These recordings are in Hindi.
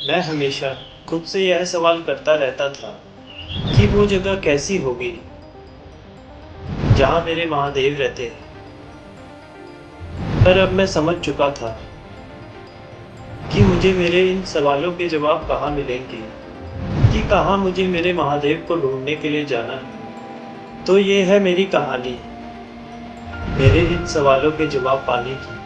मैं हमेशा खुद से यह सवाल करता रहता था कि वो जगह कैसी होगी जहाँ मेरे महादेव रहते। पर अब मैं समझ चुका था कि मुझे मेरे इन सवालों के जवाब कहाँ मिलेंगे, कि कहाँ मुझे मेरे महादेव को ढूंढने के लिए जाना है। तो ये है मेरी कहानी, मेरे इन सवालों के जवाब पाने की।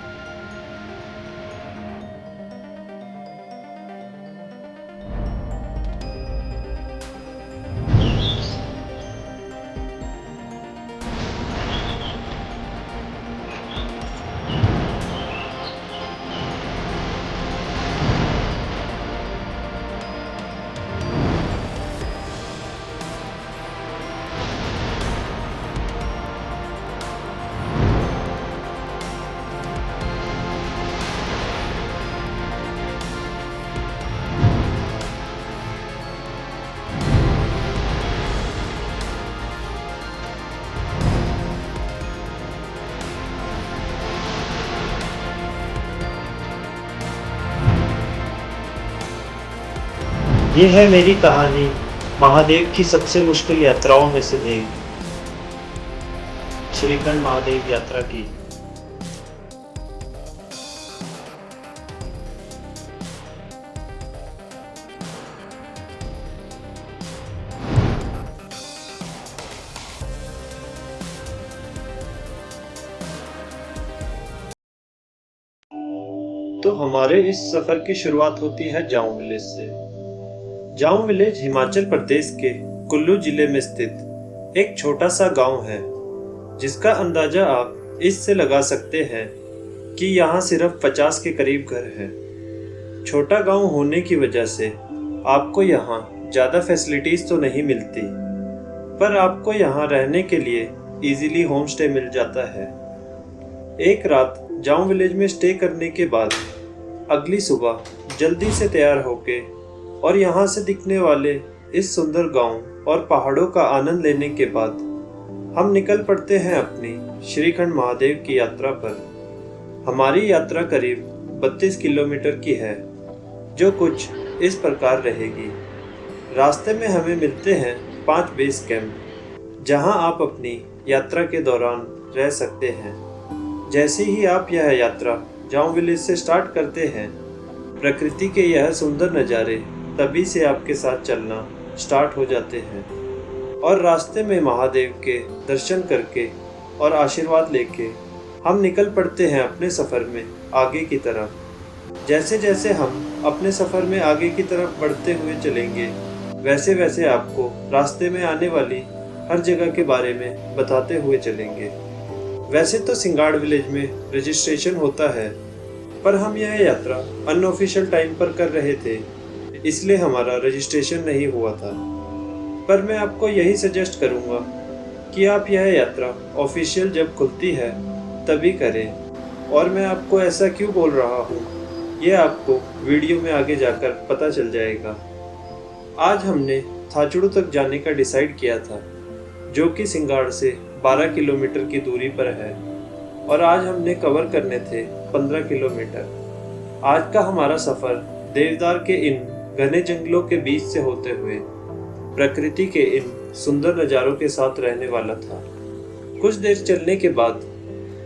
ये है मेरी कहानी महादेव की सबसे मुश्किल यात्राओं में से एक, श्रीखंड महादेव यात्रा की। तो हमारे इस सफर की शुरुआत होती है जाऊं विलेज से। जाऊं विलेज हिमाचल प्रदेश के कुल्लू जिले में स्थित एक छोटा सा गांव है, जिसका अंदाजा आप इससे लगा सकते हैं कि यहाँ सिर्फ 50 के करीब घर हैं। छोटा गांव होने की वजह से आपको यहाँ ज़्यादा फैसिलिटीज़ तो नहीं मिलती, पर आपको यहाँ रहने के लिए इजीली होम स्टे मिल जाता है। एक रात जाऊं विलेज में स्टे करने के बाद अगली सुबह जल्दी से तैयार होके और यहाँ से दिखने वाले इस सुंदर गांव और पहाड़ों का आनंद लेने के बाद हम निकल पड़ते हैं अपनी श्रीखंड महादेव की यात्रा पर। हमारी यात्रा करीब 32 किलोमीटर की है, जो कुछ इस प्रकार रहेगी। रास्ते में हमें मिलते हैं 5 बेस कैंप, जहां आप अपनी यात्रा के दौरान रह सकते हैं। जैसे ही आप यह यात्रा जाऊं विलेज से स्टार्ट करते हैं, प्रकृति के यह सुंदर नज़ारे तभी से आपके साथ चलना स्टार्ट हो जाते हैं और रास्ते में महादेव के दर्शन करके और आशीर्वाद लेके हम निकल पड़ते हैं अपने सफ़र में आगे की तरफ। जैसे जैसे हम अपने सफ़र में आगे की तरफ बढ़ते हुए चलेंगे, वैसे वैसे आपको रास्ते में आने वाली हर जगह के बारे में बताते हुए चलेंगे। वैसे तो सिंगाड़ विलेज में रजिस्ट्रेशन होता है, पर हम यह यात्रा अनऑफिशियल टाइम पर कर रहे थे, इसलिए हमारा रजिस्ट्रेशन नहीं हुआ था। पर मैं आपको यही सजेस्ट करूंगा कि आप यह यात्रा ऑफिशियल जब खुलती है तभी करें। और मैं आपको ऐसा क्यों बोल रहा हूँ, ये आपको वीडियो में आगे जाकर पता चल जाएगा। आज हमने थाचड़ू तक जाने का डिसाइड किया था, जो कि सिंगाड़ से 12 किलोमीटर की दूरी पर है, और आज हमने कवर करने थे 15 किलोमीटर। आज का हमारा सफ़र देवदार के इन घने जंगलों के बीच से होते हुए प्रकृति के इन सुंदर नज़ारों के साथ रहने वाला था। कुछ देर चलने के बाद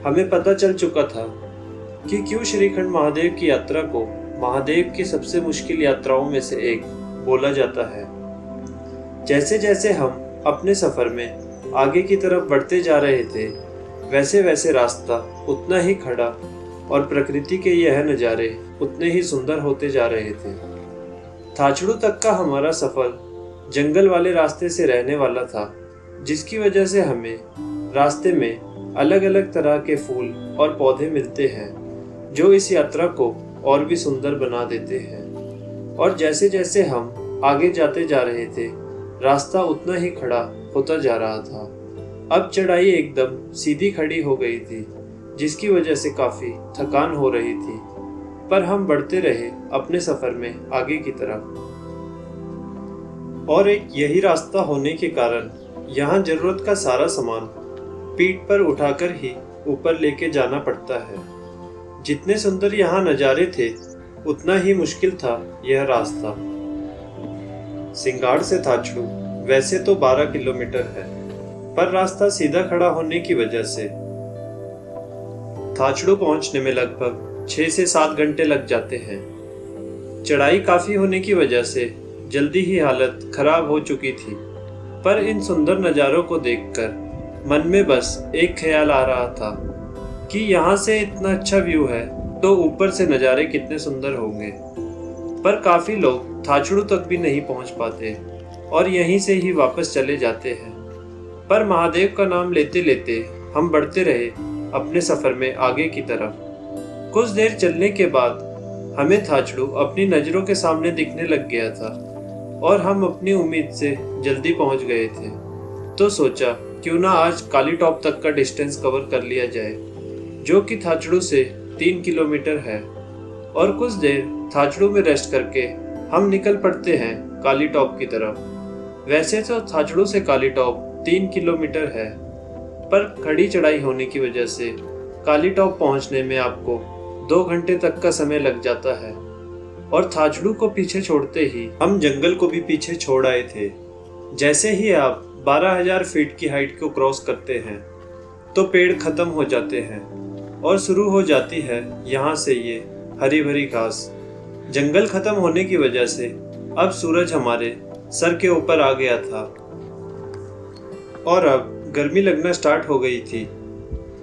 हमें पता चल चुका था कि क्यों श्रीखंड महादेव की यात्रा को महादेव की सबसे मुश्किल यात्राओं में से एक बोला जाता है। जैसे जैसे हम अपने सफ़र में आगे की तरफ बढ़ते जा रहे थे, वैसे वैसे रास्ता उतना ही खड़ा और प्रकृति के यह नज़ारे उतने ही सुंदर होते जा रहे थे। थाचड़ू तक का हमारा सफ़र जंगल वाले रास्ते से रहने वाला था, जिसकी वजह से हमें रास्ते में अलग अलग तरह के फूल और पौधे मिलते हैं, जो इस यात्रा को और भी सुंदर बना देते हैं। और जैसे जैसे हम आगे जाते जा रहे थे, रास्ता उतना ही खड़ा होता जा रहा था। अब चढ़ाई एकदम सीधी खड़ी हो गई थी, जिसकी वजह से काफ़ी थकान हो रही थी, पर हम बढ़ते रहे अपने सफ़र में आगे की तरफ। और एक यही रास्ता होने के कारण यहाँ ज़रूरत का सारा सामान पीठ पर उठाकर ही ऊपर लेके जाना पड़ता है। जितने सुंदर यहाँ नज़ारे थे, उतना ही मुश्किल था यह रास्ता। सिंगाड़ से थाचड़ू वैसे तो 12 किलोमीटर है, पर रास्ता सीधा खड़ा होने की वजह से थाचड़ू पहुंचने में लगभग 6 से 7 घंटे लग जाते हैं। चढ़ाई काफी होने की वजह से जल्दी ही हालत खराब हो चुकी थी, पर इन सुंदर नज़ारों को देखकर मन में बस एक ख्याल आ रहा था कि यहाँ से इतना अच्छा व्यू है तो ऊपर से नज़ारे कितने सुंदर होंगे। पर काफी लोग थाचड़ू तक भी नहीं पहुंच पाते और यहीं से ही वापस चले जाते हैं। पर महादेव का नाम लेते लेते हम बढ़ते रहे अपने सफर में आगे की तरफ। कुछ देर चलने के बाद हमें थाचड़ू अपनी नज़रों के सामने दिखने लग गया था और हम अपनी उम्मीद से जल्दी पहुंच गए थे। तो सोचा क्यों ना आज काली टॉप तक का डिस्टेंस कवर कर लिया जाए, जो कि थाचड़ू से 3 किलोमीटर है। और कुछ देर थाचड़ू में रेस्ट करके हम निकल पड़ते हैं काली टॉप की तरफ। वैसे तो थाचड़ू से काली टॉप 3 किलोमीटर है, पर खड़ी चढ़ाई होने की वजह से काली टॉप पहुंचने में आपको 2 घंटे तक का समय लग जाता है। और थाचड़ू को पीछे छोड़ते ही हम जंगल को भी पीछे छोड़ आए थे। जैसे ही आप 12,000 फीट की हाइट को क्रॉस करते हैं तो पेड़ खत्म हो जाते हैं और शुरू हो जाती है यहाँ से ये हरी भरी घास। जंगल खत्म होने की वजह से अब सूरज हमारे सर के ऊपर आ गया था और अब गर्मी लगना स्टार्ट हो गई थी।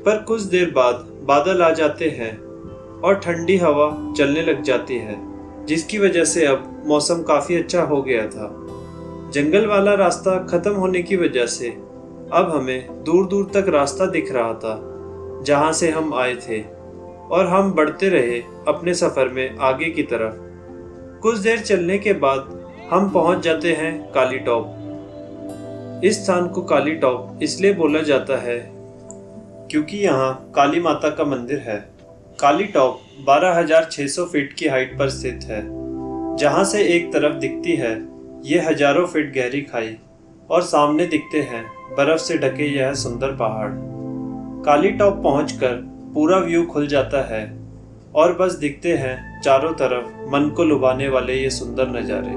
पर कुछ देर बाद बादल आ जाते हैं और ठंडी हवा चलने लग जाती है, जिसकी वजह से अब मौसम काफ़ी अच्छा हो गया था। जंगल वाला रास्ता खत्म होने की वजह से अब हमें दूर दूर तक रास्ता दिख रहा था जहाँ से हम आए थे, और हम बढ़ते रहे अपने सफ़र में आगे की तरफ। कुछ देर चलने के बाद हम पहुँच जाते हैं काली टॉप। इस स्थान को काली टॉप इसलिए बोला जाता है क्योंकि यहाँ काली माता का मंदिर है। काली टॉप 12,600 फीट की हाइट पर स्थित है, जहाँ से एक तरफ दिखती है ये हजारों फीट गहरी खाई और सामने दिखते हैं बर्फ से ढके यह सुंदर पहाड़। काली टॉप पहुंचकर पूरा व्यू खुल जाता है और बस दिखते हैं चारों तरफ मन को लुभाने वाले ये सुंदर नज़ारे।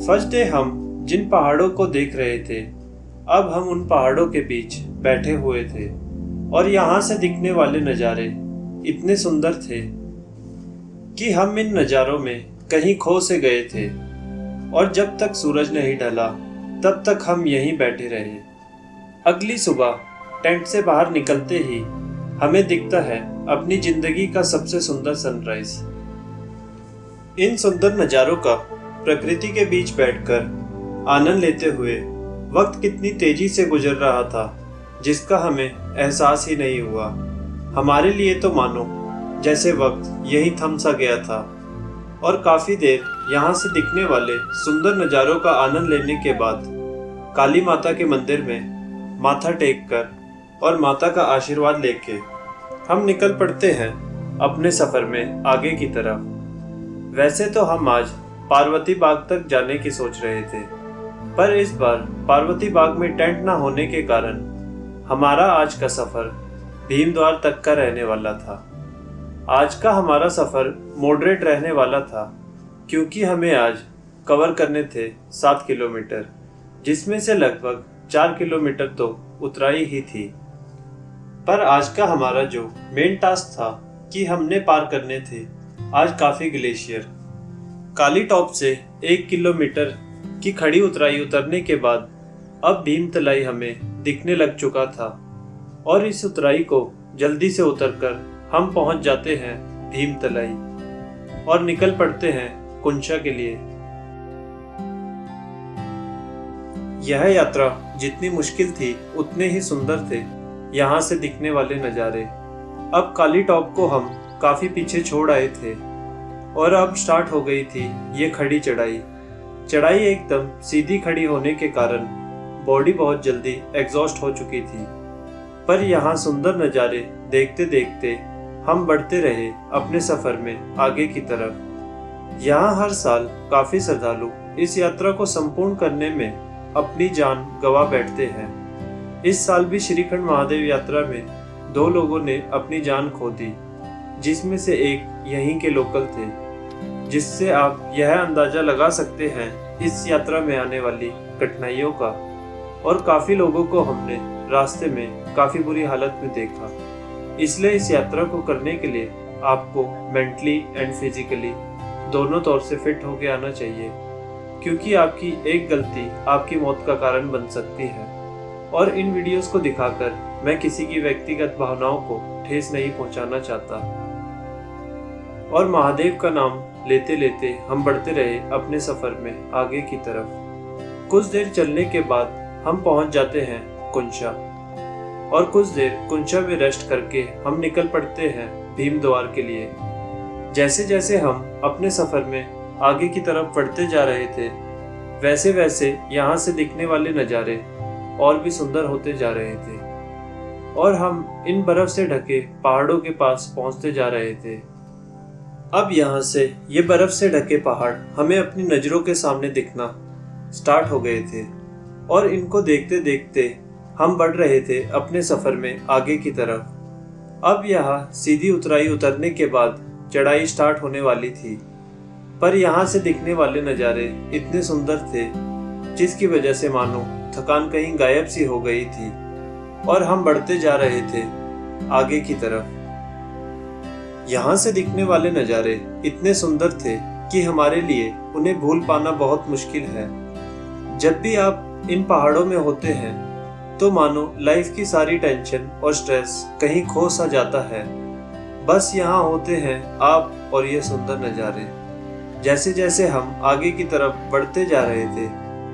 फर्स्ट डे हम जिन पहाड़ों को देख रहे थे, अब हम उन पहाड़ों के बीच बैठे हुए थे और यहाँ से दिखने वाले नज़ारे इतने सुंदर थे कि हम इन नज़ारों में कहीं खो से गए थे। और जब तक सूरज नहीं ढला तब तक हम यहीं बैठे रहे। अगली सुबह टेंट से बाहर निकलते ही हमें दिखता है अपनी जिंदगी का सबसे सुंदर सनराइज। इन सुंदर नज़ारों का प्रकृति के बैठकर बैठकर आनंद लेते हुए वक्त कितनी तेजी से गुजर रहा था, जिसका हमें एहसास ही नहीं हुआ। हमारे लिए तो मानो जैसे वक्त यहीं थम सा गया था। और काफ़ी देर यहाँ से दिखने वाले सुंदर नज़ारों का आनंद लेने के बाद काली माता के मंदिर में माथा टेक कर और माता का आशीर्वाद लेके हम निकल पड़ते हैं अपने सफ़र में आगे की तरफ। वैसे तो हम आज पार्वती बाग तक जाने की सोच रहे थे, पर इस बार पार्वती बाग में टेंट ना होने के कारण हमारा आज का सफ़र भीमद्वार तक का रहने वाला था। आज का हमारा सफ़र मॉडरेट रहने वाला था, क्योंकि हमें आज कवर करने थे 7 किलोमीटर, जिसमें से लगभग 4 किलोमीटर तो उतराई ही थी। पर आज का हमारा जो मेन टास्क था कि हमने पार करने थे आज काफ़ी ग्लेशियर। काली टॉप से 1 किलोमीटर की खड़ी उतराई उतरने के बाद अब भीमतलाई हमें दिखने लग चुका था, और इस उतराई को जल्दी से उतरकर हम पहुंच जाते हैं भीमतलाई और निकल पड़ते हैं कुंशा के लिए। यह यात्रा जितनी मुश्किल थी उतने ही सुंदर थे यहाँ से दिखने वाले नज़ारे। अब काली टॉप को हम काफ़ी पीछे छोड़ आए थे और अब स्टार्ट हो गई थी ये खड़ी चढ़ाई। चढ़ाई एकदम सीधी खड़ी होने के कारण बॉडी बहुत जल्दी एग्जॉस्ट हो चुकी थी, पर यहाँ सुंदर नज़ारे देखते देखते हम बढ़ते रहे अपने सफ़र में आगे की तरफ। यहाँ हर साल काफ़ी श्रद्धालु इस यात्रा को संपूर्ण करने में अपनी जान गंवा बैठते हैं। इस साल भी श्रीखंड महादेव यात्रा में 2 लोगों ने अपनी जान खो दी, जिसमें से एक यहीं के लोकल थे जिससे आप यह अंदाजा लगा सकते हैं इस यात्रा में आने वाली कठिनाइयों का। और काफ़ी लोगों को हमने रास्ते में काफ़ी बुरी हालत में देखा। इसलिए इस यात्रा को करने के लिए आपको मेंटली एंड फिजिकली दोनों तौर से फिट होके आना चाहिए, क्योंकि आपकी एक गलती आपकी मौत का कारण बन सकती है। और इन वीडियोस को दिखाकर मैं किसी की व्यक्तिगत भावनाओं को ठेस नहीं पहुंचाना चाहता। और महादेव का नाम लेते लेते हम बढ़ते रहे अपने सफर में आगे की तरफ। कुछ देर चलने के बाद हम पहुंच जाते हैं कुंचा, और कुछ देर कुंचा में रेस्ट करके हम निकल पड़ते हैं भीम द्वार के लिए। जैसे जैसे हम अपने सफर में आगे की तरफ बढ़ते जा रहे थे, वैसे वैसे यहाँ से दिखने वाले नज़ारे और भी सुंदर होते जा रहे थे, और हम इन बर्फ से ढके पहाड़ों के पास पहुंचते जा रहे थे। अब यहाँ से ये बर्फ से ढके पहाड़ हमें अपनी नज़रों के सामने दिखना स्टार्ट हो गए थे, और इनको देखते देखते हम बढ़ रहे थे अपने सफर में आगे की तरफ। अब यहाँ सीधी उतराई उतरने के बाद चढ़ाई स्टार्ट होने वाली थी, पर यहाँ से दिखने वाले नज़ारे इतने सुंदर थे जिसकी वजह से मानो थकान कहीं गायब सी हो गई थी, और हम बढ़ते जा रहे थे आगे की तरफ। यहाँ से दिखने वाले नज़ारे इतने सुंदर थे कि हमारे लिए उन्हें भूल पाना बहुत मुश्किल है। जब भी आप इन पहाड़ों में होते हैं तो मानो लाइफ की सारी टेंशन और स्ट्रेस कहीं खो सा जाता है। बस यहाँ होते हैं आप और ये सुंदर नज़ारे। जैसे जैसे हम आगे की तरफ बढ़ते जा रहे थे,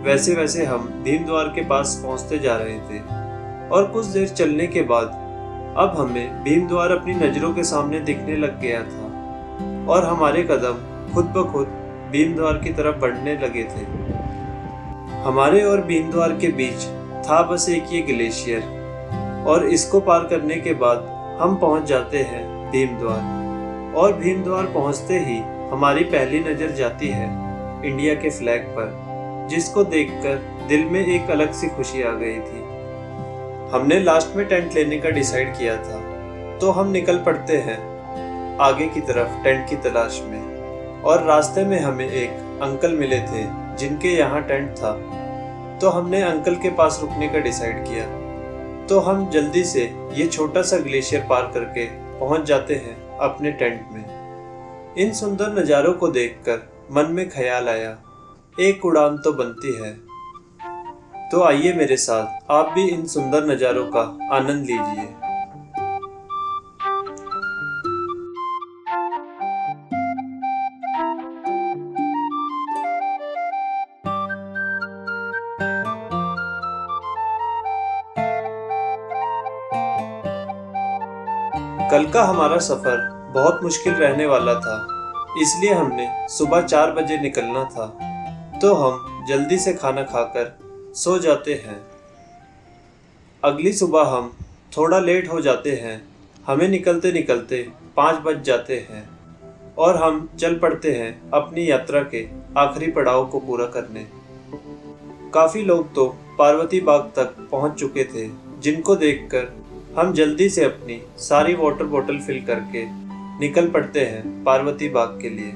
वैसे वैसे हम भीम द्वार के पास पहुँचते जा रहे थे, और कुछ देर चलने के बाद अब हमें भीम द्वार अपनी नज़रों के सामने दिखने लग गया था, और हमारे कदम खुद ब खुद भीम द्वार की तरफ बढ़ने लगे थे। हमारे और भीम द्वार के बीच था बस एक ये ग्लेशियर, और इसको पार करने के बाद हम पहुंच जाते हैं भीम द्वार। और भीम द्वार पहुंचते ही हमारी पहली नज़र जाती है इंडिया के फ्लैग पर, जिसको देखकर दिल में एक अलग सी खुशी आ गई थी। हमने लास्ट में टेंट लेने का डिसाइड किया था, तो हम निकल पड़ते हैं आगे की तरफ टेंट की तलाश में। और रास्ते में हमें एक अंकल मिले थे जिनके यहाँ टेंट था, तो हमने अंकल के पास रुकने का डिसाइड किया। तो हम जल्दी से ये छोटा सा ग्लेशियर पार करके पहुंच जाते हैं अपने टेंट में। इन सुंदर नज़ारों को देखकर मन में ख्याल आया, एक उड़ान तो बनती है। तो आइए मेरे साथ आप भी इन सुंदर नज़ारों का आनंद लीजिए। कल का हमारा सफर बहुत मुश्किल रहने वाला था, इसलिए हमने सुबह 4 बजे निकलना था। तो हम जल्दी से खाना खाकर सो जाते हैं। अगली सुबह हम थोड़ा लेट हो जाते हैं, हमें निकलते निकलते 5 बज जाते हैं, और हम चल पड़ते हैं अपनी यात्रा के आखिरी पड़ाव को पूरा करने। काफ़ी लोग तो पार्वती बाग तक पहुंच चुके थे, जिनको देखकर हम जल्दी से अपनी सारी वाटर बोतल फिल करके निकल पड़ते हैं पार्वती बाग के लिए।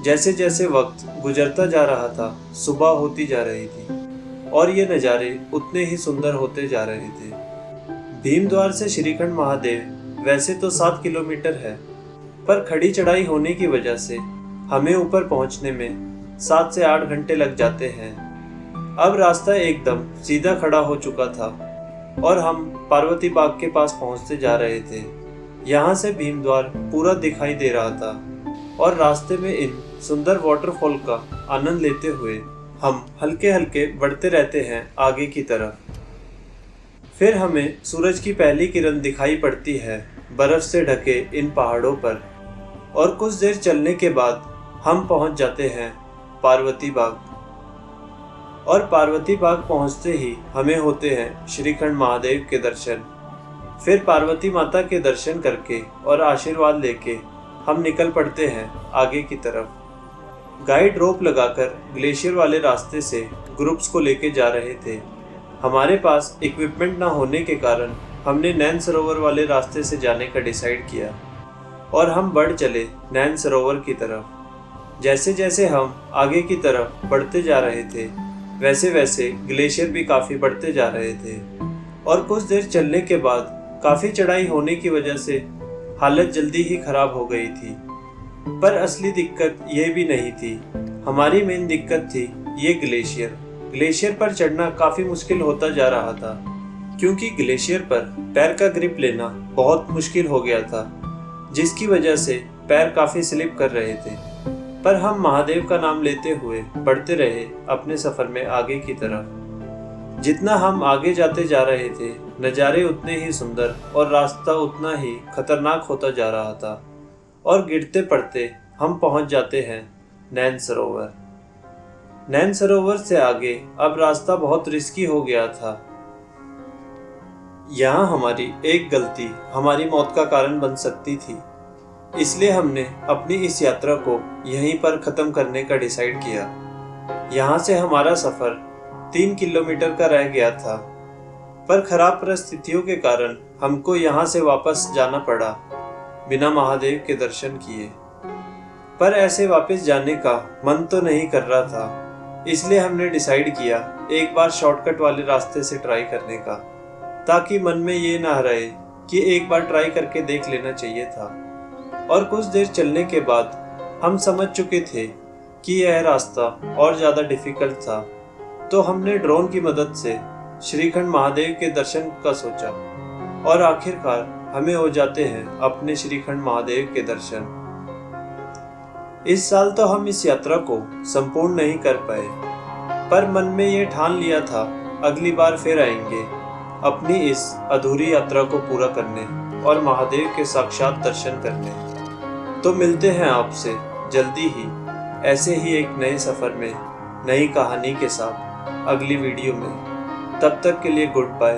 जैसे जैसे वक्त गुजरता जा रहा था, सुबह होती जा रही थी, और ये नज़ारे उतने ही सुंदर होते जा रहे थे। भीम द्वार से श्रीखंड महादेव वैसे तो 7 किलोमीटर है, पर खड़ी चढ़ाई होने की वजह से हमें ऊपर पहुंचने में 7 से 8 घंटे लग जाते हैं। अब रास्ता एकदम सीधा खड़ा हो चुका था, और हम पार्वती बाग के पास पहुंचते जा रहे थे। यहाँ से भीम द्वार पूरा दिखाई दे रहा था, और रास्ते में इन सुंदर वाटरफॉल का आनंद लेते हुए हम हल्के हल्के बढ़ते रहते हैं आगे की तरफ। फिर हमें सूरज की पहली किरण दिखाई पड़ती है बर्फ से ढके इन पहाड़ों पर, और कुछ देर चलने के बाद हम पहुंच जाते हैं पार्वती बाग। और पार्वती बाग पहुंचते ही हमें होते हैं श्रीखंड महादेव के दर्शन। फिर पार्वती माता के दर्शन करके और आशीर्वाद लेके हम निकल पड़ते हैं आगे की तरफ। गाइड रोप लगाकर ग्लेशियर वाले रास्ते से ग्रुप्स को लेके जा रहे थे। हमारे पास इक्विपमेंट ना होने के कारण हमने नैन सरोवर वाले रास्ते से जाने का डिसाइड किया, और हम बढ़ चले नैन सरोवर की तरफ। जैसे जैसे हम आगे की तरफ बढ़ते जा रहे थे वैसे वैसे ग्लेशियर भी काफ़ी बढ़ते जा रहे थे और कुछ देर चलने के बाद काफ़ी चढ़ाई होने की वजह से हालत जल्दी ही खराब हो गई थी। पर असली दिक्कत ये भी नहीं थी, हमारी मेन दिक्कत थी ये ग्लेशियर। ग्लेशियर पर चढ़ना काफ़ी मुश्किल होता जा रहा था क्योंकि ग्लेशियर पर पैर का ग्रिप लेना बहुत मुश्किल हो गया था, जिसकी वजह से पैर काफ़ी स्लिप कर रहे थे। पर हम महादेव का नाम लेते हुए बढ़ते रहे अपने सफ़र में आगे की तरफ। जितना हम आगे जाते जा रहे थे नज़ारे उतने ही सुंदर और रास्ता उतना ही खतरनाक होता जा रहा था और गिरते पड़ते हम पहुंच जाते हैं नैन सरोवर। नैन सरोवर से आगे अब रास्ता बहुत रिस्की हो गया था। यहाँ हमारी एक गलती हमारी मौत का कारण बन सकती थी, इसलिए हमने अपनी इस यात्रा को यहीं पर ख़त्म करने का डिसाइड किया। यहाँ से हमारा सफ़र 3 किलोमीटर का रह गया था, पर खराब परिस्थितियों के कारण हमको यहाँ से वापस जाना पड़ा बिना महादेव के दर्शन किए। पर ऐसे वापस जाने का मन तो नहीं कर रहा था, इसलिए हमने डिसाइड किया एक बार शॉर्टकट वाले रास्ते से ट्राई करने का, ताकि मन में ये ना रहे कि एक बार ट्राई करके देख लेना चाहिए था। और कुछ देर चलने के बाद हम समझ चुके थे कि यह रास्ता और ज़्यादा डिफिकल्ट था, तो हमने ड्रोन की मदद से श्रीखंड महादेव के दर्शन का सोचा और आखिरकार हमें हो जाते हैं अपने श्रीखंड महादेव के दर्शन। इस साल तो हम इस यात्रा को संपूर्ण नहीं कर पाए, पर मन में ये ठान लिया था अगली बार फिर आएंगे अपनी इस अधूरी यात्रा को पूरा करने और महादेव के साक्षात दर्शन करने। तो मिलते हैं आपसे जल्दी ही ऐसे ही एक नए सफ़र में नई कहानी के साथ अगली वीडियो में। तब तक के लिए गुड बाय।